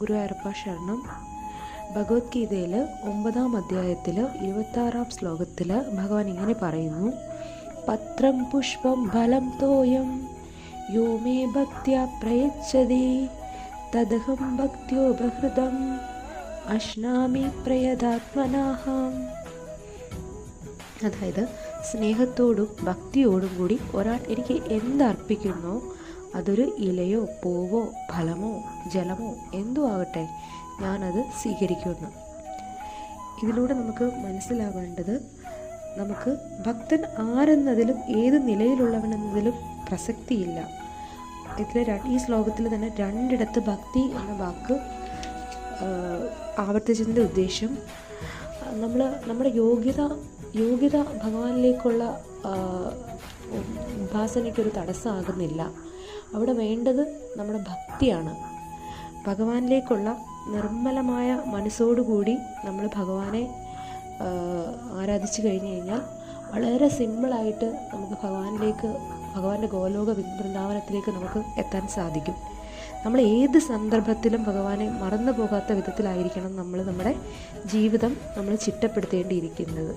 ഗുരുവായൂരപ്പ ശരണം. ഭഗവത്ഗീതയിൽ 9-ാം അധ്യായത്തിൽ 26-ാം ശ്ലോകത്തിൽ ഭഗവാൻ ഇങ്ങനെ പറയുന്നു: പത്രം പുഷ്പം ഫലം തോയം യോ മേ ഭക്ത്യാ പ്രയച്ഛതി തദഹം ഭക്ത്യോപഹൃതം അശ്നാമി പ്രയതാത്മനാഹം. അതായത് സ്നേഹത്തോടും ഭക്തിയോടും കൂടി ഒരാൾ എനിക്ക് എന്തർപ്പിക്കുന്നോ, അതൊരു ഇലയോ പൂവോ ഫലമോ ജലമോ എന്തോ ആകട്ടെ, ഞാനത് സ്വീകരിക്കുന്നു. ഇതിലൂടെ നമുക്ക് മനസ്സിലാവേണ്ടത്, നമുക്ക് ഭക്തൻ ആരെന്നതിലും ഏത് നിലയിലുള്ളവനെന്നതിലും പ്രസക്തിയില്ല. ഈ ശ്ലോകത്തിൽ തന്നെ 2 ഭക്തി എന്ന വാക്ക് ആവർത്തിച്ചതിൻ്റെ ഉദ്ദേശം, നമ്മുടെ യോഗ്യത ഭഗവാനിലേക്കുള്ള ഉപാസനയ്ക്കൊരു തടസ്സമാകുന്നില്ല. അവിടെ വേണ്ടത് നമ്മുടെ ഭക്തിയാണ്. ഭഗവാനിലേക്കുള്ള നിർമ്മലമായ മനസ്സോടുകൂടി നമ്മൾ ഭഗവാനെ ആരാധിച്ചു കഴിഞ്ഞു കഴിഞ്ഞാൽ വളരെ സിമ്പിളായിട്ട് നമുക്ക് ഭഗവാന്റെ ഗോലോക വൃന്ദാവനത്തിലേക്ക് നമുക്ക് എത്താൻ സാധിക്കും. നമ്മൾ ഏത് സന്ദർഭത്തിലും ഭഗവാനെ മറന്നു പോകാത്ത വിധത്തിലായിരിക്കണം നമ്മുടെ ജീവിതം നമ്മൾ ചിട്ടപ്പെടുത്തേണ്ടിയിരിക്കുന്നത്.